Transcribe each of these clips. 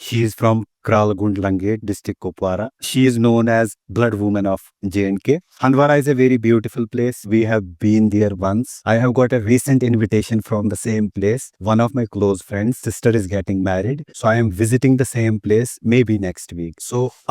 She is from Kralagund Langate, district Kupwara. She is known as Blood Woman of J&K. Handwara is a very beautiful place. We have been there once. I have got a recent invitation from the same place. One of my close friends' sister is getting married. So I am visiting the same place maybe next week. So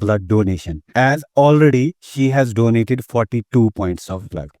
blood donation. As already she has donated 42 points of blood.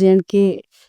J&K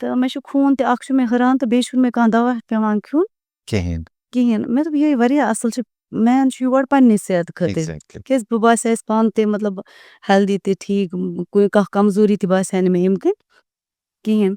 تہٕ مےٚ چھُ خوٗن تہِ اکھ چھُ مےٚ ہُران تہٕ بیٚیہِ چھُنہٕ مےٚ کانٛہہ دوا پٮ۪وان کھیوٚن کِہیٖنۍ. کِہیٖنۍ. مےٚ دوٚپ یہِ واریاہ اصٕل چھُ مین چھُ یور پننہِ صحت خٲطرٕ Exactly. کیٛازِ بہٕ باسے اَسہِ پانہٕ تہِ مطلب ہیلدی تہِ ٹھیٖک کانٛہہ کمزوری تہِ باسے نہٕ مےٚ ییٚمہِ کِنۍ کِہیٖنۍ.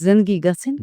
زندگی گژھٕنۍ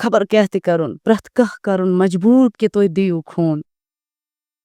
خبر کیٛاہ تہِ کَرُن, پرٛٮ۪تھ کانٛہہ کَرُن مجبوٗر کہِ تُہۍ دِیِو خوٗن.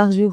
10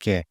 کینٛہہ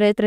3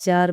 4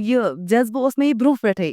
یہِ جذبہٕ اوس مےٚ یہِ برٛونٛہہ پٮ۪ٹھَے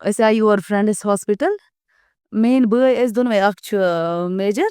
أسۍ آے یور فرٛٮ۪نٛڈَس ہاسپِٹل. میٛٲنۍ بٲے ٲسۍ دۄنوَے, اَکھ چھُ میجر,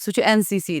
سُہ چھُ NCC,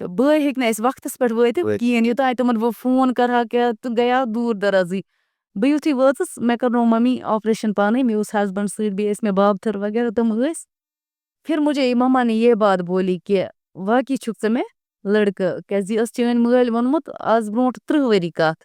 تہٕ بٲے ہیٚکہِ نہٕ اَسہِ وقتس پٮ۪ٹھ وٲتِتھ وٲتۍ کِہیٖنۍ, یوٚتانۍ تِمن بہٕ فون کرہا کیٛاہ تہٕ گٔیاو دوٗر دَرازٕے. بہٕ یُتھُے وٲژٕس, مےٚ کَرنو ممی آپریشن پانے, مےٚ اوس ہسبنٛڈ سۭتۍ, بیٚیہِ ٲسۍ مےٚ بابتھٕر وغیرہ تِم ٲسۍ. پھر مجھے مما نے یہ بات بولی کہ واقعی چھُکھ ژٕ مےٚ لڑکہٕ, کیٛازِ یہِ ٲس چٲنۍ مٲلۍ ووٚنمُت آز برٛونٛٹھ 30 ؤری کتھ.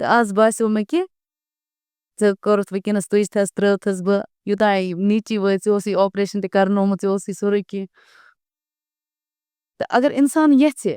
تہٕ آز باسیو مےٚ کہِ ژےٚ کوٚرُتھ وٕنکٮ۪نس تُجتھس ترٲوتھس بہٕ, یوٚتانۍ نیٖچی وٲژ, ژےٚ اوسُے آپریشن تہِ کرنومُت, ژےٚ اوسُے سورُے کینٛہہ. تہٕ اگر اِنسان یژھِ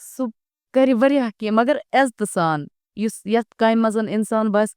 سُہ کرِ واریاہ کینٛہہ, مگر عزتہٕ سان, یُس یتھ کامہِ منٛز اِنسان باسہِ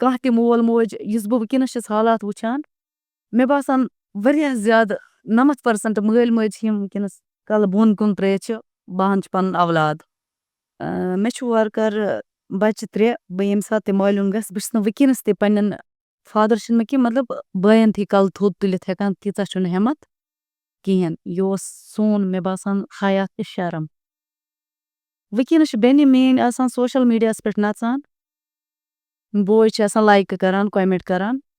کانٛہہ تہِ مول موج, یُس بہٕ وٕنکٮ۪نس چھَس حالات وٕچھان, مےٚ باسان واریاہ زیادٕ 90% مٲلۍ مٲجۍ چھِ یِم وٕنکٮ۪نس کلہٕ بۄن کُن ترٲیِتھ چھِ بہان چھِ پنُن اولاد. مےٚ چھُ وارٕکار بچہِ 3, بہٕ ییٚمہِ ساتہٕ تہِ مالیُن گژھِ, بہٕ چھَس نہٕ وٕنکٮ۪نس تہِ پننٮ۪ن فادر چھِنہٕ مےٚ کینٛہہ, مطلب بٲین تھی کلہٕ تھوٚد تُلِتھ ہٮ۪کان, تیٖژاہ چھُنہٕ ہٮ۪مت کِہیٖنۍ. یہِ اوس سون مےٚ باسان حیا تہٕ شرم. وٕنکٮ۪نس چھِ بیٚنہِ میٲنۍ آسان سوشل میٖڈیاہس پٮ۪ٹھ نژان, بوے چھِ آسان لایکہٕ کران, کومٮ۪نٹ کران,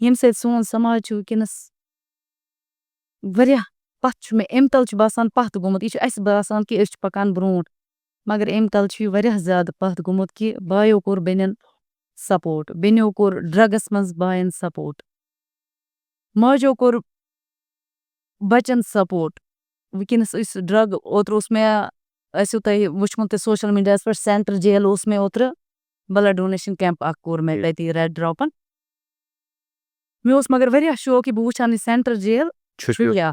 ییٚمہِ سۭتۍ سون سماج چھُ وٕنکٮ۪نس واریاہ پتھ چھُ. مےٚ اَمہِ تل چھُ باسان پتھ گوٚمُت. یہِ چھُ اَسہِ باسان کہِ أسۍ چھِ پکان برٛونٛٹھ, مگر اَمہِ تل چھُ یہِ واریاہ زیادٕ پتھ گوٚمُت کہِ بایو کوٚر بیٚنٮ۪ن سپورٹ, بیٚنیو کوٚر ڈرگس منٛز باین سپورٹ, ماجو کوٚر بچن سپورٹ. وٕنکٮ۪نس أسۍ ڈرگ, اوترٕ اوس مےٚ, آسیو تۄہہِ وٕچھمُت تہِ سوشل میٖڈیاہس پٮ۪ٹھ, سینٹر جیل اوس مےٚ اوترٕ بلڈ ڈونیشن کیمپ اکھ کوٚر مےٚ تَتہِ ریڈ ڈراپن. مےٚ اوس مگر واریاہ شوق کہِ بہٕ وٕچھ ہن یہِ سینٹر جیل چھُ کیٛاہ,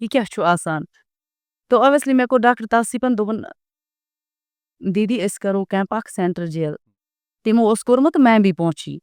یہِ کیٛاہ چھُ آسان. تو اویسلی مےٚ کوٚر ڈاکٹر توصیٖفن, دوٚپُن دیٖدی أسۍ کرو کیمپ اکھ سینٹر جیل. تِمو اوس کوٚرمُت میم پونچھی.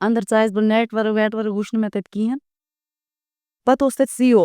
اندر ژایس بہٕ, نیٹ ورک ویٹ ورک وٕچھ نہٕ مےٚ تَتہِ کِہیٖنۍ. پتہٕ اوس تَتہِ CO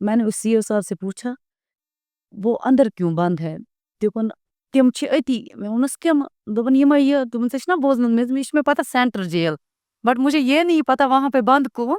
میں نے اس CO صاحب سے پوچھا وہ اندر کیوں بند ہے, دوٚپُن تِم چھِ أتی. مےٚ ووٚنُس کِم, دوٚپُن یِمے یہِ, دوٚپُن ژےٚ چھُنا بوزمُت, مےٚ چھُ مےٚ پتہ سینٹر جیل, بٹ مجھے یہ نہیں پتا وہاں پہ بند کون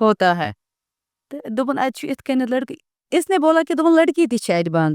ہوتا ہے. تہٕ دوٚپُن اَتہِ چھُ یِتھ کٔنٮ۪تھ لڑکہٕ, اس نے بولا کہِ دوٚپُن لڑکی تہِ چھِ اَتہِ بند.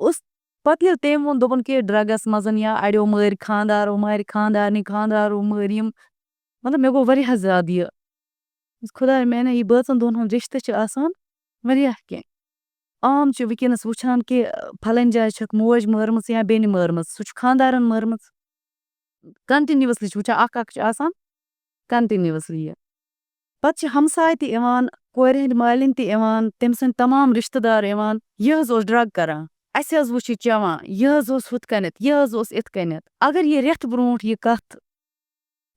اوس پتہٕ ییٚلہِ تٔمۍ ووٚن, دوٚپُن کہِ ڈرگس منٛز یا اَڑیو مٲرۍ خاندارو, مارِ خاندارنہِ, خاندارو مٲرۍ یِم, مطلب مےٚ گوٚو واریاہ زیادٕ یہِ, خۄدایا میانے, یہِ بٲژن دۄن ہُنٛد رِشتہٕ چھِ آسان واریاہ کینٛہہ. عام چھِ وٕنکٮ۪نس وٕچھان کہِ پھلٲنۍ جایہِ چھکھ موج مٲرمٕژ یا بیٚنہِ مٲرمٕژ, سُہ چھُ خاندارن مٲرمٕژ. کنٹِنیوسلی چھِ وٕچھان, اکھ چھِ آسان کنٹِنیوسلی یہِ. پتہٕ چھِ ہمساے تہِ یِوان, کورِ ہٕنٛدۍ مالِنۍ تہِ یِوان, تٔمۍ سٕنٛدۍ تمام رِشتہٕ دار یِوان, یہِ حظ اوس ڈرگ کران, اَسہِ حظ وٕچھ یہِ چٮ۪وان, یہِ حظ اوس ہُتھ کٔنٮ۪تھ, یہِ حظ اوس یِتھ کٔنٮ۪تھ. اگر یہِ رٮ۪تھ برٛونٛٹھ یہِ کتھ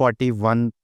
41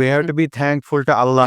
we have to be thankful to Allah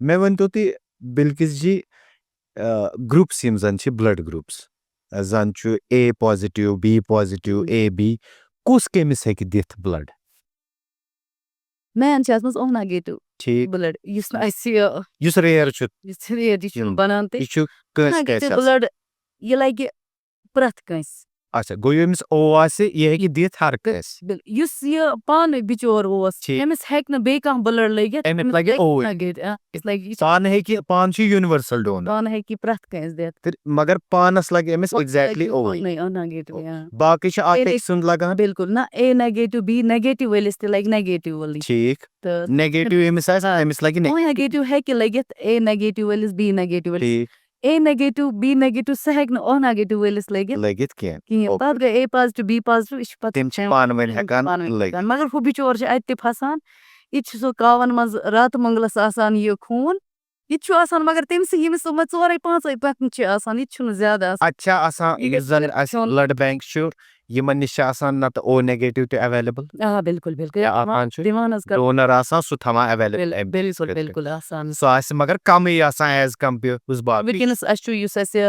مےٚ ؤنۍتو تُہۍ بِلکِس جی گرُپٕس یِم زَن چھِ بٕلڈ گرُپٕس زَن چھُ A positive B positive A B کُس کٔمِس ہیٚکہِ دِتھ بٕلڈ مین چھِ اَتھ منٛز او نَگیٹِو ٹھیٖک بٕلڈ یُس نہٕ اَسہِ یُس ریر چھُ یُس ریٹ یہِ چھُنہٕ بَنان تہِ یہِ چھُ کٲنٛسہِ کٲنٛسہِ نَگیٹِو آسان بٕلڈ یہِ لَگہِ پرٛٮ۪تھ کٲنٛسہِ اچھا گوٚو ییٚمِس او آسہِ یہِ ہیٚکہِ دِتھ ہر کٲنٛسہِ یُس یہِ پانہٕ بِچور اوس ٹھیٖک أمِس ہیٚکہِ نہٕ بیٚیہِ کانٛہہ بٕلڈ لٔگِتھ أمِس لَگہِ اووٕے لَگہِ پانہٕ ہیٚکہِ پانہٕ چھُ یوٗنِؤرسَل ڈونر پانہٕ ہیٚکہِ یہِ پرٛٮ۪تھ کٲنٛسہِ دِتھ تہٕ مگر پانَس لَگہِ أمِس ایٚگزیکٹلی اووٕے نَگیٹِو باقٕے چھِ اکھ أکۍ سُنٛد لگان بِلکُل نہ اے نَگیٹِو بی نَگیٹِو وٲلِس تہِ لَگہِ نَگیٹِو وٲلٕے ٹھیٖک تہٕ نیگیٹِو ییٚمِس آسہِ أمِس لَگہِ نَگیٹِو ہیٚکہِ لٔگِتھ اے نَگیٹِو وٲلِس بی نَگیٹِو وٲلِس ٹھیٖک اے نَگیٹِو بی نَگیٹِو سُہ ہیٚکہِ نہٕ او نَگیٹِو وٲلِس لٔگِتھ لٔگِتھ کینٛہہ کِہیٖنۍ پَتہٕ گٔے اے پازٹِو بی پازٹِو یہِ چھِ پَتہٕ تِم چھِ پانہٕ ؤنۍ ہٮ۪کان پانہٕ ؤنۍ لٔگِتھ مگر ہُہ بِچور چھُ اَتہِ تہِ پھسان یہِ تہِ چھُ سُہ کاوَن منٛز راتہٕ مۄنٛگلَس آسان یہِ خوٗن یہِ تہِ چھُ آسان مگر تٔمسٕے ییٚمِس یِمَے ژورَے پانٛژَے پٮ۪ٹھ چھِ آسان یہِ تہِ چھُنہٕ زیادٕ آسان اَتہِ چھا آسان یہِ یُس گژھِ زَن اَسہِ کھیوٚن بٕلڈ بٮ۪نٛک چھُ یِمن نِش چھِ آسان نَتہٕ او نیگیٹِو تہِ ایویلیبٕل آ بِلکُل بِلکُل آسان چھُ دِوان حظ کَرو ڈونر آسان سُہ تھاوان ایویلیبٕل بِلکُل بِلکُل آسان سُہ آسہِ مگر کَمٕے آسان ایز کَمپِیٲڈ یُس باقٕے وٕنکیٚنَس اَسہِ چھُ یُس اَسہِ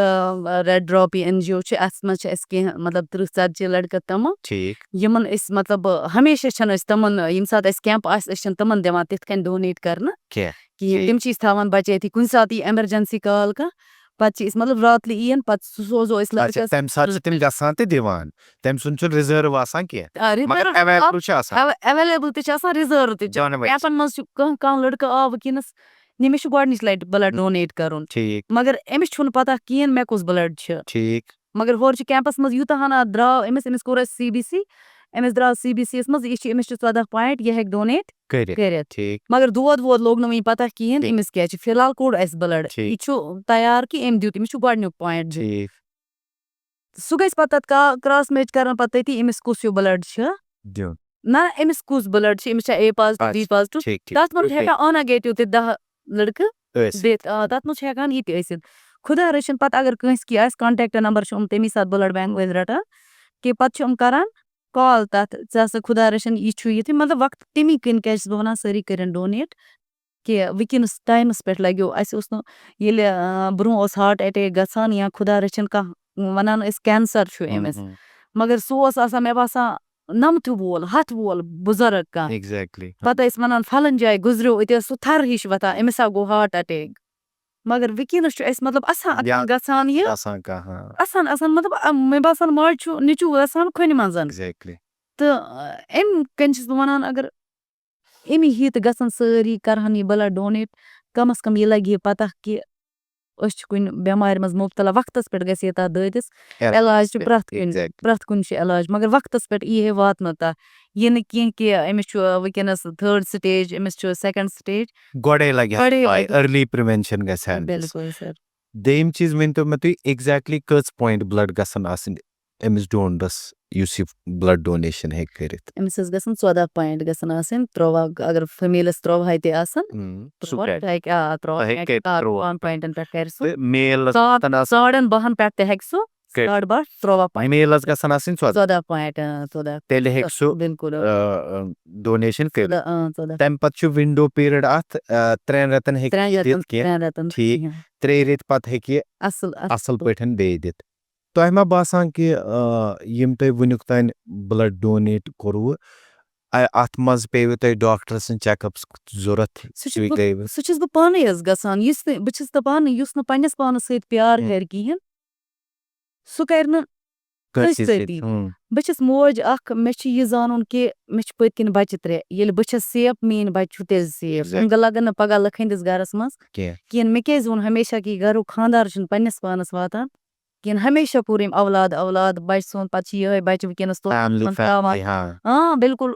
ریڈ ڈراپ این جی او چھُ اَتھ منٛز چھِ اَسہِ کینٛہہ مطلب 30-40 لٔڑکہٕ تِمہٕ ٹھیٖک یِمن أسۍ مطلب ہمیشہ چھِنہٕ أسۍ تِمن ییٚمہِ ساتہٕ اَسہِ کیمپ آسہِ أسۍ چھِنہٕ تِمن دِوان تِتھ کٔنۍ ڈونیٹ کرنہٕ کِہیٖنۍ تِم چھِ أسۍ تھاوان بَچٲیتھٕے کُنہِ ساتہٕ یی ایمرجنسی کال کانٛہہ پَتہٕ چھِ أسۍ مطلب راتلہِ یِیَن پَتہٕ سُہ سوزو أسۍ لٔڑکَس تَمہِ ساتہٕ چھِ تِم گژھان تہٕ دِوان تٔمۍ سُنٛد چھُنہٕ رِزٲرٕو آسان کینٛہہ مگر ایویلیبٕل چھُ آسان ایویلیبٕل تہِ چھِ آسان رِزٲرٕو تہِ چھِ کیمپَن منٛز چھُ کانٛہہ لٔڑکہٕ آو وٕنکیٚنَس أمِس چھُ گۄڈنِچ لَٹہِ بٕلڈ ڈونیٹ کَرُن ٹھیٖک مگر أمِس چھُنہٕ پَتہ کِہیٖنۍ مےٚ کُس بٕلڈ چھُ ٹھیٖک مگر ہورٕ چھِ کیمپَس منٛز یوٗتاہ ہنا درٛاو أمِس کوٚر اَسہِ سی بی سی أمِس درٛاو سی بی سی یَس منٛز یہِ چھِ أمِس چھِ 14 پویِنٛٹ یہِ ہیٚکہِ ڈونیٹ کٔرِتھ ٹھیٖک مگر دود وود لوٚگ نہٕ وٕنہِ پَتہ کِہیٖنۍ أمِس کیٛاہ چھِ فِلحال کوٚڑ اَسہِ بٕلڈ یہِ چھُ تیار کہِ أمۍ دیُت أمِس چھُ گۄڈنیُک پویِنٛٹ ٹھیٖک سُہ گژھِ پَتہٕ تَتھ کرٛاس میچ کَران پَتہٕ تٔتی أمِس کُس ہیوٗ بٕلڈ چھُ دیُن نہ أمِس کُس بٕلڈ چھُ أمِس چھا اے پازٹِو بی پازٹِو تَتھ منٛز چھِ ہٮ۪کان او نَگیٹِو تہِ 10 لٔڑکہٕ دِتھ تَتھ منٛز چھِ ہٮ۪کان یہِ تہِ ٲسِتھ خۄدا رٔچھِنۍ پَتہٕ اگر کٲنٛسہِ کینٛہہ آسہِ کانٹیکٹ نمبر چھُ یِم تَمی ساتہٕ بٕلڈ بٮ۪نٛک وٲلۍ رَٹان کہِ پَتہٕ چھِ یِم کَران کال تَتھ ژٕ ہسا خۄدا رٔچھِنۍ یہِ چھُ یِتھُے مطلب وقت تَمی کِنۍ کیٛازِ چھَس بہٕ وَنان سٲری کٔرِنۍ ڈونیٹ کہِ وٕنکیٚنَس ٹایمَس پٮ۪ٹھ لَگیو اَسہِ اوس نہٕ ییٚلہِ برونٛہہ اوس ہاٹ اَٹیک گژھان یا خۄدا رٔچھِنۍ کانٛہہ وَنان ٲسۍ کینسَر چھُ أمِس مگر سُہ اوس آسان مےٚ باسان 90 وول 100 وول بُزرٕگ کانٛہہ پَتہٕ ٲسۍ وَنان پھلٲنۍ جایہِ گُزریو أتی ٲس سُہ تھَر ہِش وۄتھان أمِس ہا گوٚو ہاٹ اَٹیک مگر وٕنکیٚنَس چھُ اَسہِ مطلب آسان گژھان یہِ آسان مطلب مےٚ باسان ماجہِ چھُ نیٚچوٗ گژھان کھۄنہِ منٛز تہٕ اَمہِ کِنۍ چھَس بہٕ وَنان اگر اَمی ہی تہِ گژھن سٲری کَرہَن یہِ بٕلڈ ڈونیٹ کَم از کَم یہِ لَگہِ ہے پَتہ کہِ أسۍ چھِ کُنہِ بٮ۪مارِ منٛز مُبتلا وقتَس پٮ۪ٹھ گژھِ ہے تَتھ دٲدِس علاج چھُ پرٛٮ۪تھ کُنہِ چھُ علاج مگر وقتَس پٮ۪ٹھ یی ہے واتنہٕ تَتھ یہِ نہٕ کینٛہہ کہِ أمِس چھُ وٕنکیٚنَس 3rd سِٹیج أمِس چھُ 2nd سِٹیج گۄڈَے لَگہِ أرلی پرٛوینشَن گژھِ ہا بِلکُل سر دوٚیِم چیٖز ؤنۍتو مےٚ تُہۍ ایٚگزیکٹلی کٔژ پویِنٛٹ بٕلڈ گژھن آسٕنۍ أمِس ڈونرَس یُس یہِ بٕلڈ ڈونیشَن ہیٚکہِ کٔرِتھ أمِس حظ گژھن 14 پویِنٛٹ گژھن آسٕنۍ 13 اگر فٔمیلَس 13 تہِ آسَن پویِنٛٹَن پٮ۪ٹھ کَرِ سُہ ساڑَن 12 پٮ۪ٹھ تہِ ہیٚکہِ سُہ 13 میلَس گژھن آسٕنۍ 14 پویِنٛٹ تیٚلہِ ہیٚکہِ سُہ بِلکُل ڈونیشَن کٔرِتھ تَمہِ پَتہٕ چھُ وِنڈو پیٖریڈ اَتھ 3 رٮ۪تَن ہیٚکہِ دِتھ کینٛہہ ٹھیٖک 3 رٮ۪تۍ پَتہٕ ہیٚکہِ یہِ اَصٕل پٲٹھۍ بیٚیہِ دِتھ تۄہہِ ما باسان کہِ یِم تۄہہِ وٕنیُک تانۍ بٕلڈ ڈونیٹ کوٚروٕ اَتھ منٛز پیٚیوٕ تۄہہِ ڈاکٹر سٕنٛدۍ چیک اَپٕس ضوٚرَتھ سُہ چھَس بہٕ پانَے حظ گژھان یُس نہٕ بہٕ چھَس دَپان یُس نہٕ پنٛنِس پانَس سۭتۍ پیار کَرِ کِہیٖنۍ سُہ کَرِ نہٕ کٲنٛسہِ سۭتی بہٕ چھَس موج اَکھ مےٚ چھُ یہِ زانُن کہِ مےٚ چھِ پٔتۍ کِنۍ بَچہِ 3 ییٚلہِ بہٕ چھَس سیف میٛٲنۍ بَچہِ چھُ تیٚلہِ سیف یِم لَگَن نہٕ پَگاہ لُکہٕ ہٕنٛدِس گَرَس منٛز کِہیٖنۍ مےٚ کیٛازِ ووٚن ہمیشہ کہِ گَرُک خانٛدار چھُنہٕ پنٛنِس پانَس واتان کِہیٖنۍ ہمیشہ کوٚر أمۍ اولاد بَچہِ سُنٛد پَتہٕ چھِ یِہوٚے بَچہِ وٕنکیٚنَس بِلکُل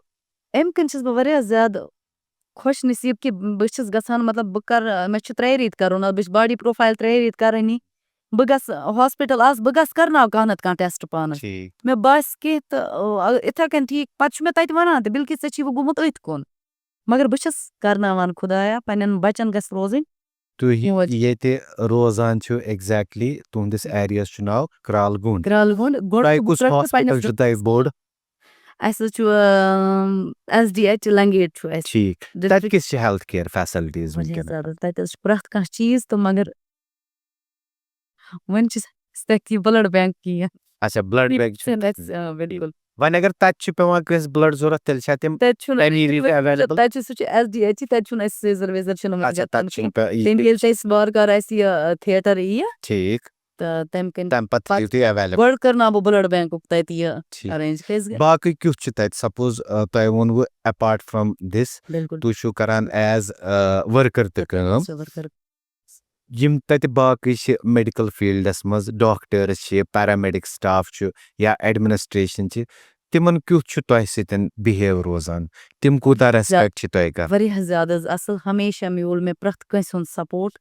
اَمہِ کِنۍ چھَس بہٕ واریاہ زیادٕ خۄش نصیٖب کہِ بہٕ چھَس گژھان مطلب بہٕ کَرٕ مےٚ چھُ 3 رٮ۪تۍ کَرُن بہٕ چھَس باڈی پرٛوفایل 3 رٮ۪تۍ کَرٲنی بہٕ گژھٕ ہاسپِٹَل آسہٕ بہٕ گژھٕ کَرناو کانٛہہ نَتہٕ کانٛہہ ٹٮ۪سٹ پانَس مےٚ باسہِ کینٛہہ تہٕ یِتھَے کٔنۍ ٹھیٖک پَتہٕ چھُ مےٚ تَتہِ وَنان تہِ بلکہِ ژےٚ چھی وۄنۍ گوٚمُت أتھۍ کُن مگر بہٕ چھَس کَرناوان خۄدایا پنٛنٮ۪ن بَچَن گژھِ روزٕنۍ تُہۍ ییٚتہِ روزان چھِو ایٚگزیکٹلی تُہنٛدِس ایریاہَس چھُ ناو کرٛالہٕ گُنٛڈ اَسہِ حظ چھُ SDH لنگیٹ چھُ اَسہِ ٹھیٖک تَتہِ کِژھ چھِ ہیلتھ کِیر فیسلٹیٖز واریاہ وٕنکیٚن؟ زیادٕ تَتہِ حظ چھُ پرٛٮ۪تھ کانٛہہ چیٖز تہٕ مگر وۄنۍ چھِ تَتہِ یہِ بٕلڈ بینک کِہیٖنۍ اچھا بلڈ بینک چھُ بِلکُل وۄنۍ اگر تَتہِ چھُ پیٚوان کٲنٛسہِ بلڈ ضروٗرت تیٚلہِ چھا تِم تَتہِ چھُنہٕ تَمی وِزِ ایویلیبل؟ تَتہِ چھُ سُہ چھُ SDH تَتہِ چھُنہٕ اَسہِ سیزر ویزر چھُنہٕ اچھا تَتہِ چھُنہٕ تیٚلہِ ییٚلہِ تہِ اَسہِ وارٕ کارٕ اَسہِ یہِ تھیٹر یِیہِ ٹھیٖک تہٕ تَمہِ کِنۍ تَمہِ پَتہٕ تھٲیِو تُہۍ ایویلیبل. گۄڈٕ کرناو بہٕ بٕلڈ بینکُک تَتہِ یہِ ٹھیٖک اَرینٛج کیازِ باقٕے کیُتھ چھُ تَتہِ سپوز تۄہہِ ووٚنوٕ اٮ۪پاٹ فرام دِس بِلکُل تُہۍ چھِو کران ایز ؤرکر تہِ کٲم یِم تَتہِ باقٕے چھِ میڈِکل فیٖلڈس منٛز ڈاکٹٲرٕس چھِ پیرامیڈِک سٹاف چھُ یا ایڈمِنسٹریشن چھِ تِمن کیُتھ چھُ تۄہہِ سۭتۍ بِہیو روزان تِم کوٗتاہ ریسپیکٹ چھِ تۄہہِ کران؟ واریاہ زیادٕ حظ اَصٕل ہمیشہ میوٗل مےٚ پرٛٮ۪تھ کٲنٛسہِ ہُنٛد سپوٹ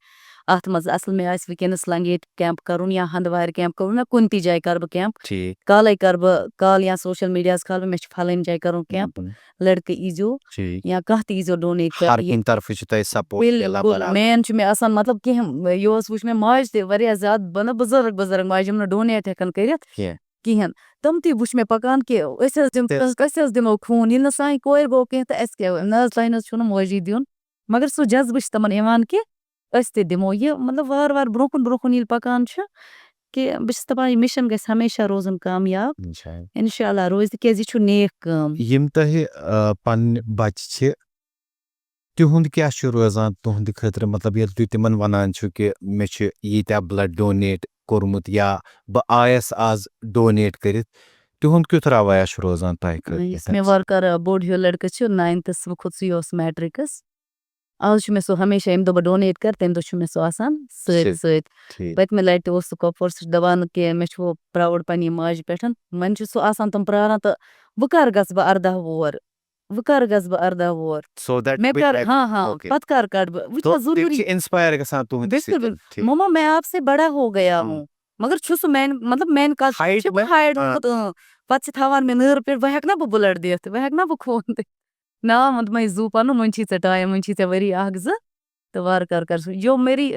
اَتھ منٛز اَصٕل مےٚ آسہِ وٕنکیٚنس لنگیٹ کیمپ کَرُن یا ہنٛدوارِ کیمپ کَرُن یا کُنہِ تہِ جایہِ کَرٕ بہٕ کیمپ ٹھیٖک کالے کَرٕ بہٕ کال یا سوشل میٖڈیاہَس کھالہٕ بہٕ مےٚ چھُ فلٲنۍ جایہِ کَرُن کیمپ لٔڑکہٕ ییٖزیو ٹھیٖک یا کانٛہہ تہِ ییٖزیو ڈونیٹ ہر کُنہِ طرفہٕ چھُ تۄہہِ سپوٹ بِلکُل مین چھُ مےٚ آسان مطلب کینٛہہ یہِ اوس وٕچھ مےٚ ماجہِ تہِ واریاہ زیادٕ مطلب بُزرٕگ ماجہِ یِم نہٕ ڈونیٹ ہٮ۪کان کٔرِتھ کِہینۍ تِم تہِ وٕچھ مےٚ پَکان کہِ أسۍ حظ دِمو خوٗن ییٚلہِ نہٕ سانہِ کورِ گوٚو کینٛہہ تہٕ اَسہِ کیاہ نہ حظ تۄہہِ نہ حظ چھُو نہٕ موجی دیُن مگر سُہ جذبہٕ چھُ تِمن یِوان کہِ أسۍ تہِ دِمو یہِ مطلب وارٕ وارٕ برونٛہہ کُن ییٚلہِ پَکان چھُ کہِ بہٕ چھَس دَپان یہِ مِشن گژھِ ہمیشہ روزُن کامیاب اِنشاء اللہ روزِ تِکیازِ یہِ چھُ نیک کٲم. یِم تۄہہِ پنٕنہِ بچہِ چھِ تِہُنٛد کیاہ چھُ روزان تُہنٛدِ خٲطرٕ مطلب ییٚلہِ تُہۍ تِمن وَنان چھِو کہِ مےٚ چھُ ییٖتیاہ بلڈ ڈونیٹ کوٚرمُت یا بہٕ آیس آز ڈونیٹ کٔرِتھ تِہُنٛد کیُتھ رویا چھُ روزان تۄہہِ یُس مےٚ وارٕ کارٕ بوٚڑ ہیوٗ لٔڑکہٕ چھُ 9th وۄنۍ کھوٚت سُے اوس میٹرِکس آز چھُ مےٚ سُہ ہمیشہ ییٚمہِ دۄہ بہٕ ڈونیٹ کَرٕ تَمہِ دۄہ چھُ مےٚ سُہ آسان سۭتۍ پٔتمہِ لٹہِ تہِ اوس سُہ کۄپوور سُہ چھُ دَپان کہِ مےٚ چھُ پراوُڈ پننہِ ماجہِ پٮ۪ٹھ وۄنۍ چھُ سُہ آسان تِم پراران تہٕ وۄنۍ کر گژھٕ بہٕ 18 وُہر مےٚ کر پتہٕ کر کَڑٕ بہٕ وٕچھ ضروٗری مما میں آپ سے بڑا ہو گیا ہوں مگر چھُ سُہ میانہِ ہایٹ پتہٕ چھِ تھاوان مےٚ نٲرٕ پٮ۪ٹھ وۄنۍ ہٮ۪کہٕ نا بہٕ بٕلڈ دِتھ وۄنۍ ہٮ۪کہٕ نا بہٕ خوٗن دِتھ نا دوٚپمَے زوٗ پَنُن وۄنۍ چھی ژےٚ ٹایم وۄنۍ چھی ژےٚ ؤری 1-2 تہٕ وارٕ کارٕ کر سُہ جو میری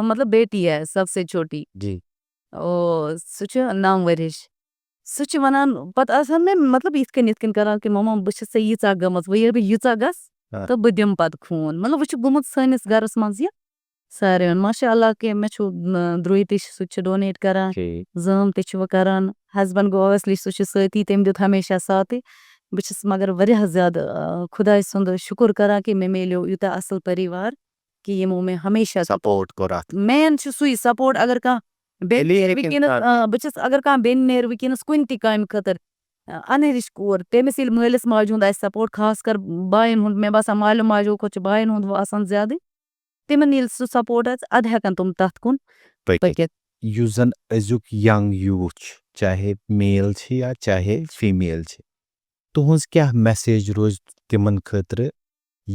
مطلب بیٹی ہے سب سے چھوٹی سُہ چھُ 9 ؤرِش سُہ چھُ وَنان پَتہٕ آسان مےٚ مطلب یِتھ کٔنۍ کران کہِ مما بہٕ چھَس ژےٚ ییٖژاہ گٔمٕژ وۄنۍ ییٚلہِ بہٕ ییٖژاہ گژھٕ تہٕ بہٕ دِمہٕ پَتہٕ خوٗن مطلب وۄنۍ چھُ گوٚمُت سٲنِس گرَس منٛز یہِ ساروِین ماشاء اللہ کہِ مےٚ چھُ درٛوے تہِ چھُ سُہ تہِ چھُ ڈونیٹ کران زٲم تہِ چھُ وۄنۍ کران ہسبنٛڈ گوٚو اویسلی سُہ چھُ سۭتی تٔمۍ دیُت ہمیشہ ساتھٕے بہٕ چھَس مگر واریاہ زیادٕ خۄداے سُنٛد شُکُر کران کہِ مےٚ میلیو یوٗتاہ اَصٕل پٔریوار کہِ یِمو مےٚ ہمیشہ سپوٹ کوٚر اَتھ مین چھُ سُے سپوٹ اگر کانٛہہ بہٕ چھَس اگر کانٛہہ بیٚنہِ نیرِ وٕنکیٚنس کُنہِ تہِ کامہِ خٲطرٕ اَنۂرِش کوٗر تٔمِس ییٚلہِ مٲلِس ماجہِ ہُنٛد آسہِ سپوٹ خاص کر باین ہُنٛد مےٚ باسان مالیو ماجیو کھۄتہٕ چھُ باین ہُنٛد آسان زیادٕ تِمن ییٚلہِ سُہ سپوٹ آسہِ اَدٕ ہٮ۪کن تِم تَتھ کُن پٔکِتھ. یُس زن أزیُک ینگ یوٗتھ چھُ چاہے میل چھِ یا چاہے فیٖمیل چھِ تُہنٛز کیاہ میسیج روزِ تِمن خٲطرٕ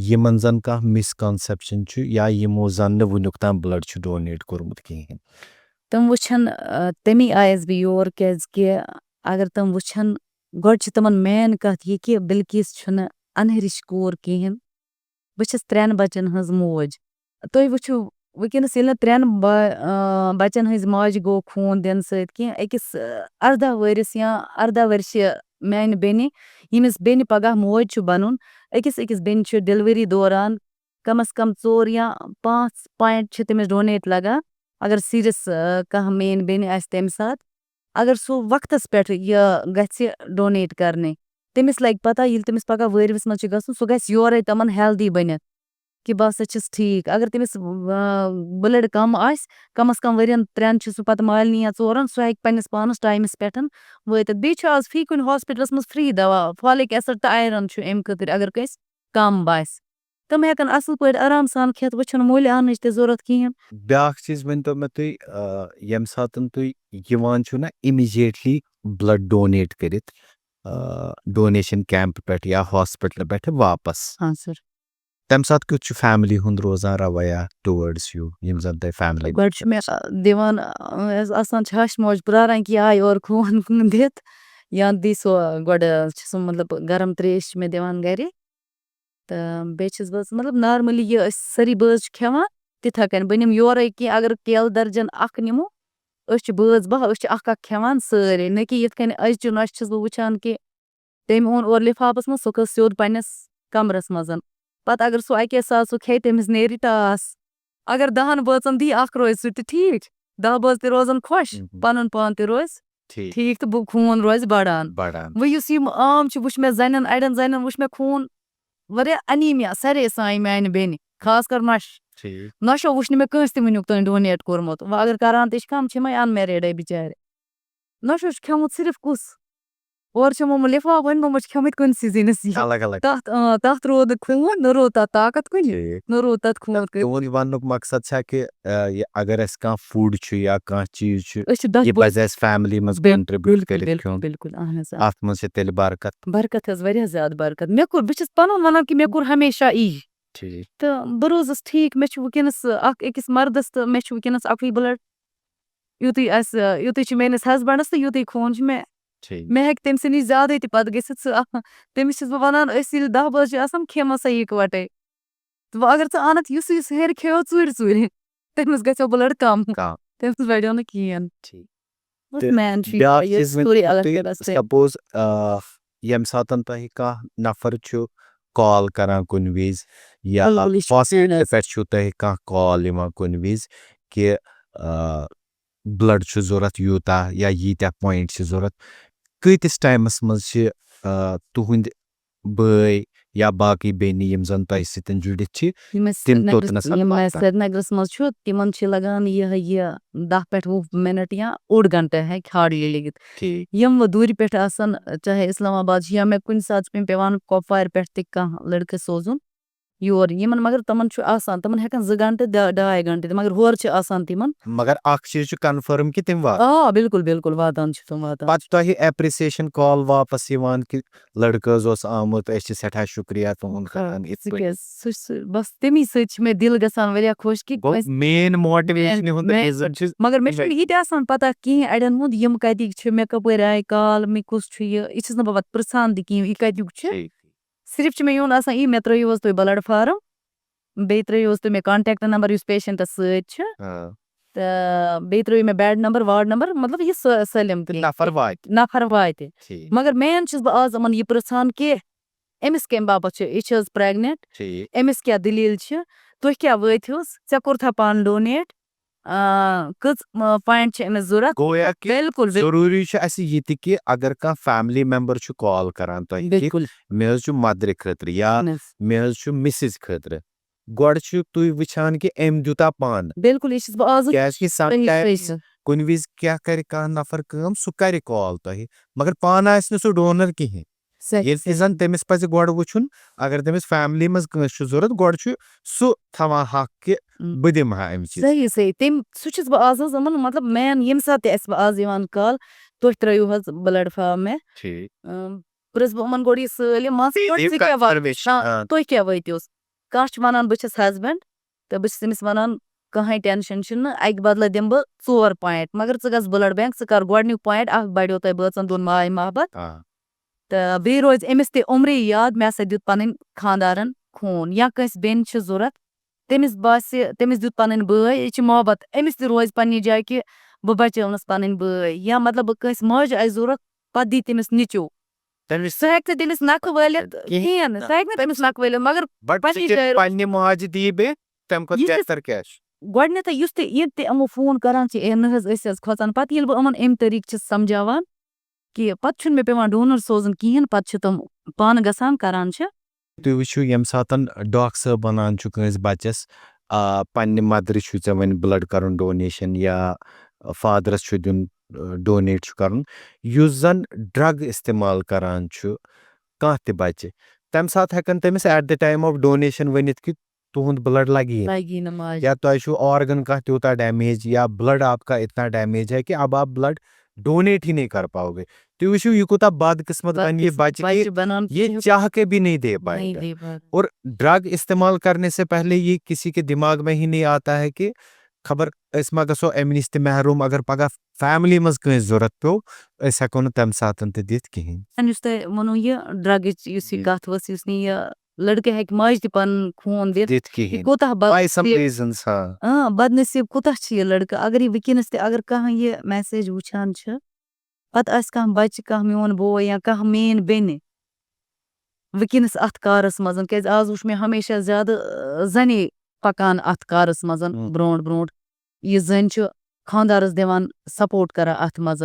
یِمن زن کانٛہہ مِسکانسیپشن چھُ یا یِمو زن نہٕ وُنیُک تام بلڈ چھُ ڈونیٹ کوٚرمُت کِہینۍ تِم وٕچھن تَمی آیس بہٕ یور کیازِ کہِ اگر تِم وٕچھن گۄڈٕ چھِ تِمن مین کَتھ یہِ کہِ بِلکیٖس چھُنہٕ اَنۂرِش کوٗر کِہینۍ بہٕ چھَس 3 بَچن ہٕنٛز موج تُہۍ وٕچھِو وٕنکیٚنس ییٚلہِ نہٕ 3 بَچن ہٕنٛزِ ماجہِ گوٚو خوٗن دِنہٕ سۭتۍ کینٛہہ أکِس 18 ؤرِس یا 18 ؤرشہِ میانہِ بیٚنہِ ییٚمِس بیٚنہِ پگاہ موج چھُ بَنُن أکِس بیٚنہِ چھُ ڈیلؤری دوران کم از کم 4 یا 5 پویِنٹ چھِ تٔمِس ڈونیٹ لگان اگر سیٖریس کانٛہہ میٲنۍ بیٚنہِ آسہِ تَمہِ ساتہٕ اگر سُہ وقتس پٮ۪ٹھ یہِ گژھِ ڈونیٹ کرنہِ تٔمِس لگہِ پتہ ییٚلہِ تٔمِس پگاہ وٲرۍوِس منٛز چھُ گژھُن سُہ گژھِ یورے تِمن ہیلدی بٔنِتھ کہِ بہٕ ہسا چھَس ٹھیٖک اگر تٔمِس بٕلڈ کم آسہِ کم از کم 2-3 چھُ سُہ پتہٕ مالنہِ یا 4 سُہ ہیٚکہِ پننِس پانس ٹایمس پٮ۪ٹھ وٲتِتھ بیٚیہِ چھُ آز فی کُنہِ ہاسپِٹلس منٛز فری دوا فالِک ایسِڈ تہٕ آیرن چھُ اَمہِ خٲطرٕ اگر کٲنٛسہِ کم باسہِ تِم ہٮ۪کن اَصٕل پٲٹھۍ آرام سان کھٮ۪تھ وۄنۍ چھُنہٕ مٔلۍ اَننٕچ تہِ ضوٚرتھ کِہینۍ. بیٛاکھ چیٖز ؤنۍتو مےٚ تُہۍ ییٚمہِ ساتہٕ تُہۍ یِوان چھُو نہ اِمِجیٹلی بلڈ ڈونیٹ کٔرِتھ ڈونیشن کیمپ پٮ۪ٹھ یا ہاسپِٹل پٮ۪ٹھ واپس تَمہِ ساتہٕ کیُتھ چھُ فیملی ہُنٛد روزان رویا ٹُوٲڈٕس یوٗ یِم زن تۄہہِ فیملی گۄڈٕ چھُ مےٚ دِوان آسان چھِ ہش موج پرٛاران کہِ یہِ آے اورٕ خوٗن دِتھ یا دی سُہ گۄڈٕ چھِ سُہ مطلب گرم تریش چھِ مےٚ دِوان گرِ تہٕ بیٚیہِ چھَس بہٕ مطلب نارمٔلی یہِ أسۍ سٲری بٲژ چھِ کھٮ۪وان تِتھَے کٔنۍ بہٕ نِمہٕ یورے کینٛہہ اگر کیلہٕ درجن 1 نِمو أسۍ چھِ بٲژ 2 أسۍ چھِ 1 کھٮ۪وان سٲری نہ کہِ یِتھ کٔنۍ أزچہِ نۄشہِ چھَس بہٕ وٕچھان کہِ تٔمۍ اوٚن اورٕ لِفافَس منٛز سُہ کھٔژ سیوٚد پنٛنِس کَمرَس منٛز پَتہٕ اگر سُہ اَکے ساتہٕ سُہ کھیٚیہِ تٔمِس نیرِ ٹاس اگر 10 بٲژَن دی اَکھ روزِ سُہ تہِ ٹھیٖک 10 بٲژ تہِ روزَن خۄش پَنُن پان تہِ روزِ ٹھیٖک تہٕ خوٗن روزِ بَڑان وۄنۍ یُس یِم عام چھِ وٕچھ مےٚ زَنٮ۪ن اَڑٮ۪ن زَنٮ۪ن وٕچھ مےٚ خوٗن واریاہ أنیٖمیا سارے سانہِ میٛانہِ بیٚنہِ خاص کر نۄشو وٕچھ نہٕ مےٚ کٲنٛسہِ تہِ وٕنیُک تانۍ ڈونیٹ کوٚرمُت وۄنۍ اگر کَران تہِ چھِ کَم چھِ یِمَے اَنمیریٖڈٕے بِچارِ نۄشو چھُ کھیوٚمُت صرف کُس اورٕ چھِ یِمو لِفاف أنۍ چھِ کھیٚمٕتۍ کُنسٕے زِنِس تَتھ روٗد نہٕ خوٗن نہ روٗد تَتھ طاقت کُنہِ نہ روٗد تَتھ خوٗن تُہُنٛد وَننُک مقصد چھا کہِ اگر اَسہِ کانٛہہ فُڈ چھُ یا کانٛہہ چیٖز چھُ أسۍ چھِ یہِ پَزِ اَسہِ فیملی منٛز کنٹرٛبیوٗٹ کٔرِتھ کھیوٚن بِلکُل اہن حظ اَتھ منٛز چھِ تیٚلہِ برکت حظ واریاہ زیادٕ برکت مےٚ کوٚر بہٕ چھَس پَنُن وَنان کہِ مےٚ کوٚر ہمیشہ یی تہٕ بہٕ روٗزٕس ٹھیٖک مےٚ چھُ وٕنکیٚنَس اَکھ أکِس مردَس تہٕ مےٚ چھُ وٕنکیٚنَس اَکُے بٕلَڈ یُتُے چھُ میٲنِس ہسبنڈَس تہٕ یُتُے خوٗن چھُ مےٚ ہیٚکہِ تٔمۍ سٕے نِش زیادَے تہِ پَتہٕ گٔژھِتھ تٔمِس چھَس بہٕ وَنان أسۍ ییٚلہِ 10 بٲژ چھِ آسان کھٮ۪مو سا یِکوَٹَے تہٕ وۄنۍ اگر ژٕ اَنَکھ یُس ہیٚرِ کھیٚیو ژوٗرِ تٔمِس گژھیو بٕلَڈ کَم تٔمِس بَڑیو نہٕ کِہیٖنۍ سپوز ییٚمہِ ساتہٕ تۄہہِ کانٛہہ نفر چھُ کال کران کُنہِ وِزِ یا پٮ۪ٹھ چھُو تۄہہِ کانٛہہ کال یِوان کُنہِ وِزِ کہِ بٕلَڈ چھُ ضوٚرَتھ یوٗتاہ یا ییٖتیٛاہ پویِنٛٹ چھِ ضوٚرَتھ کۭتِس ٹایمَس منٛز چھِ تُہٕنٛدۍ بٲے یا باقٕے بیٚنہِ یِم زَن تۄہہِ سۭتۍ جُڑِتھ چھِ سرینگرَس منٛز چھُ تِمن چھِ لگان یہِ 10 پٮ۪ٹھ 20 مِنٹ یا اوٚڑ گنٹہٕ ہیٚکہِ ہاڈلی لٔگِتھ یِم وۄنۍ دوٗرِ پٮ۪ٹھ آسان چاہے اِسلام آباد چھِ یا مےٚ کُنہِ ساتہٕ چھُ مےٚ پیٚوان کۄپوارِ پٮ۪ٹھ تہِ کانٛہہ لٔڑکہٕ سوزُن یور یِمن مگر تِمن چھُ آسان تِمن ہٮ۪کان 2 گنٹہٕ 2.5 گنٹہٕ مگر ہورٕ چھِ آسان تِمن مگر اکھ چیٖز چھُ کنفٲرٕم کہِ تِم بِلکُل بِلکُل واتان چھِ تِم واتان پتہٕ تۄہہِ ایپرِسیشن کال واپس یِوان کہِ لڑکہٕ حظ اوس آمُت أسۍ چھِ سٮ۪ٹھاہ شُکریہ تُہُنٛد کران بس تَمی سۭتۍ چھُ مےٚ دِل گژھان واریاہ خۄش کہِ مین موٹِویشن مگر مےٚ چھُنہٕ یہِ تہِ آسان پتہ کِہیٖنۍ اَڑٮ۪ن ہُنٛد یِم کَتِکۍ چھِ مےٚ کَپٲرۍ آیہِ کال مےٚ کُس چھُ یہِ چھَس نہٕ بہٕ پتہٕ پرژھان تہِ کِہیٖنۍ یہِ کَتیُک چھُ صرف چھُ مےٚ یُن آسان یی مےٚ ترٲیِو حظ تُہۍ بٕلَڈ فارم بیٚیہِ ترٲیِو حظ تُہۍ مےٚ کانٹیکٹ نمبر یُس پیشنٹس سۭتۍ چھُ تہٕ بیٚیہِ ترٲیِو مےٚ بیڈ نمبر وارڈ نمبر مطلب یہِ سٲلِم نفر واتہِ مگر مین چھُس بہٕ آز یِمن یہِ پرژھان کہِ أمِس کمہِ باپتھ چھُ یہِ چھِ حظ پریگنٹ أمِس کیاہ دٔلیٖل چھِ تُہۍ کیاہ وٲتۍہوس ژےٚ کوٚرتھا پانہٕ ڈونیٹ کٔژ پویِنٹ چھِ أمِس ضوٚرتھ بِلکُل ضروٗری چھُ اَسہِ یہِ تہِ کہِ اگر کانٛہہ فیملی میمبر چھُ کال کران تۄہہِ مےٚ حظ چھُ مدرِ خٲطرٕ یا مےٚ حظ چھُ مِسِز خٲطرٕ گۄڈٕ چھُ تُہۍ وٕچھان کہِ أمۍ دیُتا پانہٕ بِلکُل یہِ چھُس بہٕ آز کیازِ کہِ کُنہِ وِزِ کیاہ کرِ کانٛہہ نفر کٲم سُہ کرِ کال تۄہہِ مگر پانہٕ آسہِ نہٕ سُہ ڈونر کِہینۍ ییٚلہِ تہِ زن تٔمِس پزِ گۄڈٕ وٕچھُن اگر تٔمِس فیملی منٛز کٲنٛسہِ چھُ ضوٚرتھ گۄڈٕ چھُ سُہ تھاوان حق کہِ بہٕ دِمہٕ ہا أمِس صحیح سُہ چھُس بہٕ آز حظ یِمن مطلب مین ییٚمہِ ساتہٕ تہِ اَسہِ آز یِوان کال تُہۍ ترٲیِو حظ بٕلَڈ فارم مےٚ پرٛژھ بہٕ یِمن گۄڈٕ یہِ سٲلِم تُہۍ کیاہ وٲتِوس کانٛہہ چھُ وَنان بہٕ چھَس ہسبنٛڈ تہٕ بہٕ چھَس أمِس وَنان کٕہٕنۍ ٹٮ۪نشن چھُنہٕ اَکہِ بدلہٕ دِمہٕ بہٕ 4 پویِنٹ مگر ژٕ گژھ بٕلَڈ بینک ژٕ کر گۄڈٕنیُک پویِنٹ اکھ بَڑیو تۄہہِ بٲژَن دۄن ماے محبت تہٕ بیٚیہِ روزِ أمِس تہِ عمرے یاد مےٚ ہسا دیُت پَنٕنۍ خانٛدارن خوٗن یا کٲنٛسہِ بیٚنہِ چھِ ضوٚرتھ تٔمِس باسہِ تٔمِس دیُت پَنٕنۍ بٲے یہِ چھِ محبت أمِس تہِ روزِ پننہِ جایہِ کہِ بہٕ بچٲونَس پَنٕنۍ بٲے یا مطلب بہٕ کٲنٛسہِ ماجہِ آسہِ ضوٚرتھ پتہٕ دی تٔمِس نیٚچوٗ سُہ ہیٚکہِ نہٕ تٔمِس نکھٕ وٲلِتھ کِہیٖنۍ نہٕ سُہ ہیٚکہِ نہٕ تٔمِس نکھٕ وٲلِتھ مگر گۄڈٕنیتھٕے یُس تہِ یہِ تہِ یِمو فون کران چھِ نہ حظ أسۍ حظ کھۄژان پتہٕ ییٚلہِ بہٕ یِمن اَمہِ طریٖقہٕ چھَس سمجھاوان کہِ پتہٕ چھُنہٕ مےٚ پیٚوان ڈونر سوزُن کِہیٖنۍ پتہٕ چھِ تِم پانہٕ گژھان کران چھِ تُہۍ وٕچھِو ییٚمہِ ساتہٕ ڈاکٹر صٲب وَنان چھُ کٲنٛسہِ بَچَس پننہِ مدرِ چھُ ژےٚ وۄنۍ بٕلَڈ کَرُن ڈونیشن یا فادرس چھُ دیُن ڈونیٹ چھُ کَرُن یُس زن ڈرٛگ استعمال کران چھُ کانٛہہ تہِ بچہِ تمہِ ساتہٕ ہٮ۪کن تٔمِس at the time of donation ؤنِتھ کہِ تُہُنٛد بٕلَڈ لگی یا تۄہہِ چھُو آرگن کانٛہہ تیوٗتاہ ڈیمیج یا بٕلَڈ آپ کا اتنا ڈیمیج ہے کہِ اب آپ بٕلَڈ ڈونیٹ ہی نہیں کر پاؤ گے تُہۍ وٕچھِو یہِ کوٗتاہ بد قٕسمت بنہِ یہِ بچہِ یہ چاہ کے بھی نہیں دے پائے گا اور ڈرگ استعمال کرنے سے پہلے یہ کسی کے دماغ میں ہی نہیں آتا ہے کہ خبر أسۍ ما گژھو اَمہِ نِش تہِ محروٗم اگر پگاہ فیملی منٛز کٲنٛسہِ ضوٚرتھ پیوٚو أسۍ ہٮ۪کو نہٕ تمہِ ساتہٕ تہِ دِتھ کِہینۍ یُس تۄہہِ ووٚنوُ یہِ ڈرگٕچ یُس یہِ کتھ ؤژھ یُس نہٕ یہِ لڑکہٕ ہیٚکہِ ماجہِ تہِ پنُن خوٗن دِتھ کوٗتاہ بدنصیٖب کوٗتاہ چھُ یہِ لڑکہٕ اگر یہِ وٕنکیٚنس تہِ اگر کانٛہہ یہِ میسیج وٕچھان چھِ پتہٕ آسہِ کانٛہہ بچہِ کانٛہہ میون بوے یا کانٛہہ میٲنۍ بیٚنہِ وٕنکیٚنَس اَتھ کارَس منٛز کیازِ آز وٕچھ مےٚ ہمیشہ زیادٕ زَنے پَکان اَتھ کارَس منٛز برونٛٹھ برونٛٹھ یہِ زٔنۍ چھُ خانٛدارَس دِوان سَپوٹ کران اَتھ منٛز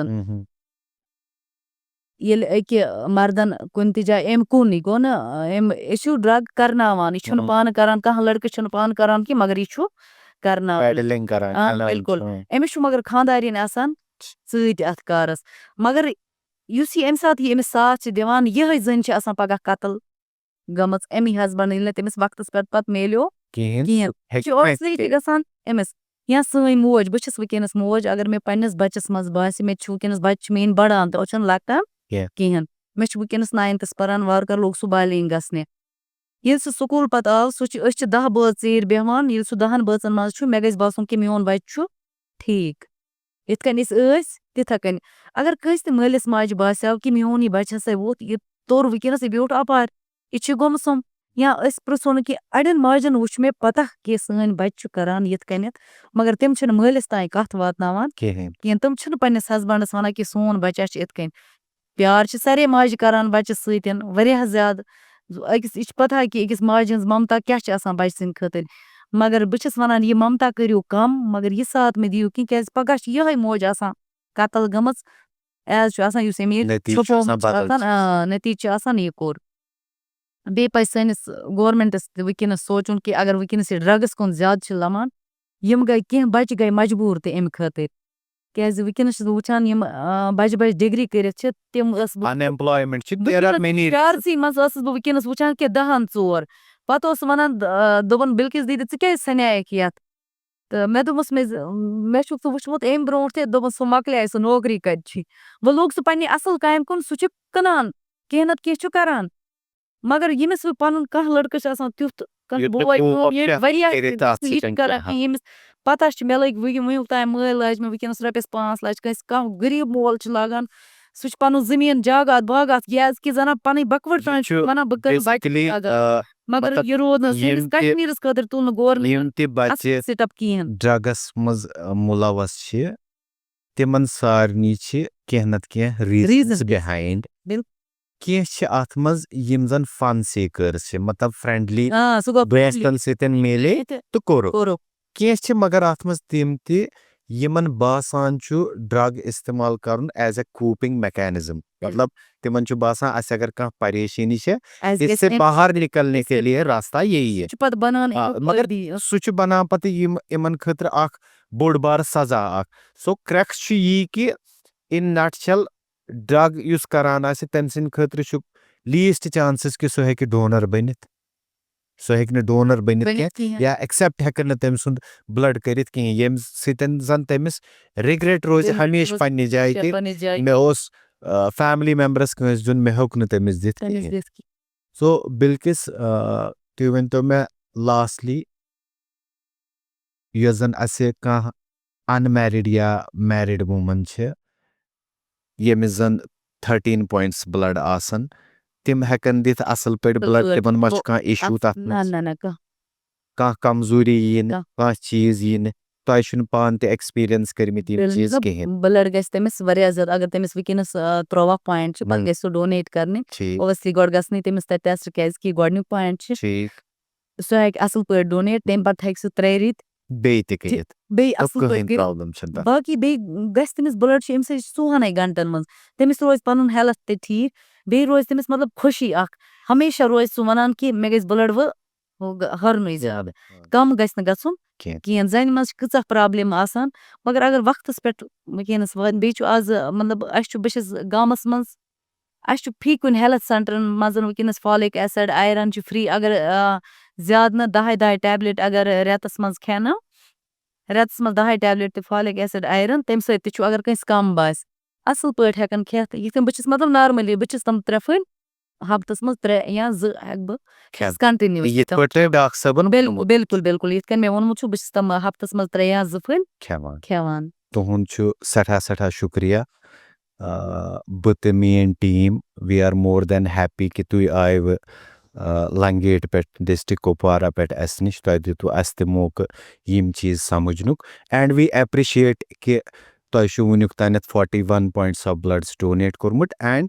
ییٚلہِ أکہِ مردن کُنہِ تہِ جایہِ أمۍ کُن یہِ گوٚو نہٕ یہِ چھُ ڈرٛگ کرناوان یہِ چھُنہٕ پانہٕ کران کانٛہہ لٔڑکہٕ چھُنہٕ پانہٕ کران کینٛہہ مگر یہِ چھُ کرناوان بِلکُل أمِس چھُ مگر خانٛدارِنۍ آسان سۭتۍ اَتھ کارَس مگر یُس یہِ اَمہِ ساتہٕ یہِ أمِس ساتھ چھِ دِوان یِہٕے زٔنۍ چھِ آسان پگاہ قتل گٔمٕژ اَمی ہسبنٛڈ ییٚلہِ نہٕ تٔمِس وقتس پٮ۪ٹھ پتہٕ میلیو کِہیٖنۍ یہِ چھُ اوبویسلی تہِ گژھان أمِس یا سٲنۍ موج بہٕ چھَس وٕنکیٚنَس موج اگر مےٚ پنٛنِس بَچَس منٛز باسہِ مےٚ چھُ وٕنکیٚنَس بَچہِ چھِ میٛٲنۍ بَڑان تہٕ أسۍ چھِنہٕ لۄکٹان کِہیٖنۍ مےٚ چھُ وٕنکیٚنَس 9th پَران وارٕ کارٕ لوٚگ سُہ بالینٛگ گژھنہِ ییٚلہِ سُہ سکوٗل پَتہٕ آو سُہ چھِ أسۍ چھِ 10 بٲژ ژیٖرۍ بیٚہوان ییٚلہِ سُہ 10 بٲژَن منٛز چھُ مےٚ گژھِ باسُن کہِ میون بَچہِ چھُ ٹھیٖک یِتھ کٔنۍ أسۍ ٲسۍ تِتھَے کٔنۍ اگر کٲنٛسہِ تہِ مٲلِس ماجہِ باسیو کہِ میون یہِ بَچہِ ہسا ووت یہِ توٚر وٕنکیٚنَس یہِ بیوٗٹھ اَپارِ یہِ چھُ گوٚمُت یا أسۍ پِرٛژھو نہٕ کہِ اَڑٮ۪ن ماجٮ۪ن وٕچھ مےٚ پَتہ کہِ سٲنۍ بَچہِ چھُ کران یِتھ کٔنٮ۪تھ مگر تِم چھِنہٕ مٲلِس تانۍ کَتھ واتناوان کِہیٖنۍ تِم چھِنہٕ پنٛنِس ہسبنٛڈَس وَنان کہِ سون بَچہ چھِ یِتھ کٔنۍ پیار چھِ سارے ماجہِ کران بَچَس سۭتۍ واریاہ زیادٕ أکِس یہِ چھِ پَتہ کہِ أکِس ماجہِ ہِنٛز ممتا کیٛاہ چھِ آسان بَچہِ سٕنٛدِ خٲطرٕ مگر بہٕ چھَس وَنان یہِ ممتا کٔرِو کَم مگر یہِ ساتھ مہٕ دِیِو کینٛہہ کیٛازِ پگاہ چھِ یِہوٚے موج آسان قتل گٔمٕژ ایز چھُ آسان یُس أمۍ یہِ نٔتیٖجہٕ چھُ آسان یہِ کوٚر بیٚیہِ پَزِ سٲنِس گورمٮ۪نٛٹَس تہِ وٕنکیٚنَس سونٛچُن کہِ اگر وٕنکیٚنَس یہِ ڈرٛگٕس کُن زیادٕ چھِ لمان یِم گٔے کینٛہہ بَچہِ گٔے مجبوٗر تہِ اَمہِ خٲطرٕ کیٛازِ وٕنکیٚنَس چھَس بہٕ وٕچھان یِم بَجہِ بَجہِ ڈِگری کٔرِتھ چھِ تِم ٲسٕس بہٕ شہرسٕے منٛز ٲسٕس بہٕ وٕنکیٚنَس وٕچھان کہِ 10 ژور پَتہٕ اوس وَنان دوٚپُن بِلکِس دیٖدی ژٕ کیٛازِ ژھٕنیٛاکھ یَتھ تہٕ مےٚ دوٚپمَس مےٚ چھُکھ ژٕ وٕچھمُت اَمہِ برونٛٹھ تہِ دوٚپُن سُہ مۄکلیٛاے سُہ نوکری کَتہِ چھِ وۄنۍ لوٚگ سُہ پنٛنہِ اَصٕل کامہِ کُن سُہ چھُ کٕنان کینٛہہ نَتہٕ کینٛہہ چھُ کران مگر ییٚمِس وۄنۍ پَنُن کانٛہہ لٔڑکہٕ چھُ آسان تیُتھ واریاہ ییٚمِس پَتہ چھِ مےٚ لٔگۍ وٕنیُک تام مٲلۍ لاجہِ مےٚ وٕنکیٚنَس رۄپیَس 5 لَچھ کٲنٛسہِ کانٛہہ غریٖب مول چھُ لاگان سُہ چھُ پَنُن زٔمیٖن جاگات باغات کیٛازِ کہِ زَنان پَنٕنۍ بَکوٲڑ وَنان بہٕ کَرٕ مگر یہِ روٗد نہٕ سٲنِس کشمیٖرَس خٲطرٕ تُل نہٕ گورمٮ۪نٛٹ سِٹَپ کِہیٖنۍ ڈرٛگَس منٛز مُلوث چھِ تِمن سارنٕے چھِ کینٛہہ نَتہٕ کینٛہہ ریٖزنٕز بِہایِنٛڈ کینٛہہ چھِ اَتھ منٛز یِم زَن فن سیٖکٲرٕس چھِ مطلب فرٛٮ۪نٛڈلی دوستن سۭتۍ میلے تہٕ کوٚرُکھ کینٛہہ چھِ مگر اَتھ منٛز تِم تہِ یِمن باسان چھُ ڈرٛگ استعمال کَرُن ایز اے کوپِنٛگ میکینِزم مطلب تِمن چھُ باسان اَسہِ اگر کانٛہہ پریشٲنی چھِ اس سے باہر نِکلنے کے لیے راستہ یہی ہے مگر سُہ چھُ بنان پتہٕ یِمن خٲطرٕ اکھ بوٚڑ بارٕ سزا اکھ سو کرٛٮ۪کٕس چھُ یی کہِ اِن نٹ شل ڈرٛگ یُس کران آسہِ تٔمۍ سٕنٛدِ خٲطرٕ چھُ لیٖسٹ چانسِز کہِ سُہ ہیٚکہِ ڈونر بٔنِتھ سُہ ہیٚکہِ نہٕ ڈونر بٔنِتھ کینٛہہ یا ایکسپٹ ہٮ۪کن نہٕ تٔمۍ سُنٛد بلڈ کٔرِتھ کِہینۍ ییٚمہِ سۭتۍ زن تٔمِس رِگریٹ روزِ ہمیشہٕ پننہِ جایہِ کہِ مےٚ اوس فیملی میمبرس کٲنٛسہِ دیُن مےٚ ہیوٚک نہٕ تٔمِس دِتھ کِہینۍ سو بِلکِس تُہۍ ؤنۍتو مےٚ لاسٹلی یۄس زن اَسہِ کانٛہہ ان میرِڈ یا میرِڈ ووٗمن چھِ ییٚمِس زن 13 پویِنٛٹٕس بلڈ آسن تِم ہٮ۪کن دِتھ اَصٕل پٲٹھۍ بلڈ تِمن ما چھُ کانٛہہ اِشوٗ تَتھ منٛز کانٛہہ کمزوٗری یی نہٕ کانٛہہ چیٖز یی نہٕ تۄہہِ چھُنہٕ پانہٕ تہِ ایٚکٕسپیٖرینس کٔرمٕتۍ یِم چیٖز کِہینۍ بلڈ گژھِ تٔمِس واریاہ زیادٕ اگر تٔمِس وٕنکیٚنَس 13 پویِنٛٹ چھِ پَتہٕ گژھِ سُہ ڈونیٹ کرنہِ اوبویسلی گۄڈٕ گژھنٕے تٔمِس تَتہِ ٹیسٹ کیٛازِ کہِ گۄڈٕنیُک پویِنٛٹ چھُ سُہ ہیٚکہِ اَصٕل پٲٹھۍ ڈونیٹ تَمہِ پَتہٕ ہیٚکہِ سُہ 3 رٮ۪تۍ بیٚیہِ تہِ کٔرِتھ بیٚیہِ اَصٕل پٲٹھۍ باقٕے بیٚیہِ گژھِ تٔمِس بلڈ چھُ اَمہِ سۭتۍ 14 گنٹن منٛز تٔمِس روزِ پَنُن ہیلٕتھ تہِ ٹھیٖک بیٚیہِ روزِ تٔمِس مطلب خوشی اکھ ہمیشہ روزِ سُہ وَنان کہِ مےٚ گژھِ بلڈ ہُرنُے زیادٕ کَم گژھِ نہٕ گژھُن کِہیٖنۍ زَنہِ منٛز چھِ کۭژاہ پرابلِم آسان مگر اگر وقتس پٮ۪ٹھ وٕنکیٚنَس بیٚیہِ چھُ آز مطلب بہٕ چھَس گامَس منٛز اَسہِ چھُ فی کُنہِ ہیلٕتھ سینٹرن منٛز وٕنکیٚنَس فالِک ایسِڈ آیرن چھُ فرٛی اگر زیادٕ نہٕ 10 ٹیبلِٹ اگر رٮ۪تس منٛز کھٮ۪نہٕ رٮ۪تس منٛز 10 ٹیبلِٹ تہِ فالِک ایسِڈ آیرن تَمہِ سۭتۍ تہِ چھُ اگر کٲنٛسہِ کَم باسہِ اَصٕل پٲٹھۍ ہٮ۪کان کھٮ۪تھ یِتھ کٔنۍ بہٕ چھَس مطلب نارمٔلی بہٕ چھَس تِم 3 پھٔلۍ ہفتس منٛز 3 یا 2 ہٮ۪کہٕ بہٕ کَنٹِنیوٗ بِلکُل بِلکُل یِتھ کٔنۍ مےٚ ووٚنمُت چھُ بہٕ چھَس تِم ہفتس منٛز 3 یا 2 پھٔلۍ کھٮ۪وان تُہُنٛد چھُ سٮ۪ٹھاہ سٮ۪ٹھاہ شُکریہ بہٕ تہٕ میٲنۍ team we are more than happy کہِ تُہۍ آیوٕ لنگیٹ پٮ۪ٹھ ڈِسٹرک کُپوارہ پٮ۪ٹھ اَسہِ نِش تۄہہِ دِتوٕ اَسہِ تہِ موقعہٕ یِم چیٖز سمجھنُک اینڈ وی ایپرِشیٹ کہِ تۄہہِ چھُو وٕنیُک تانٮ۪تھ 41 پویِنٛٹٕس آف بلڈس ڈونیٹ کوٚرمُت and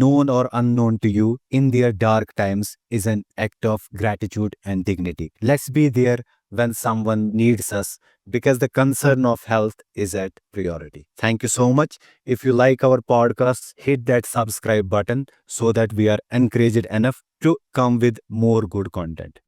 known or unknown to you in their dark times is an act of gratitude and dignity. Let's be there when someone needs us because the concern of health is at priority. Thank you so much. If you like our podcast, hit that subscribe button so that we are encouraged enough to come with more good content.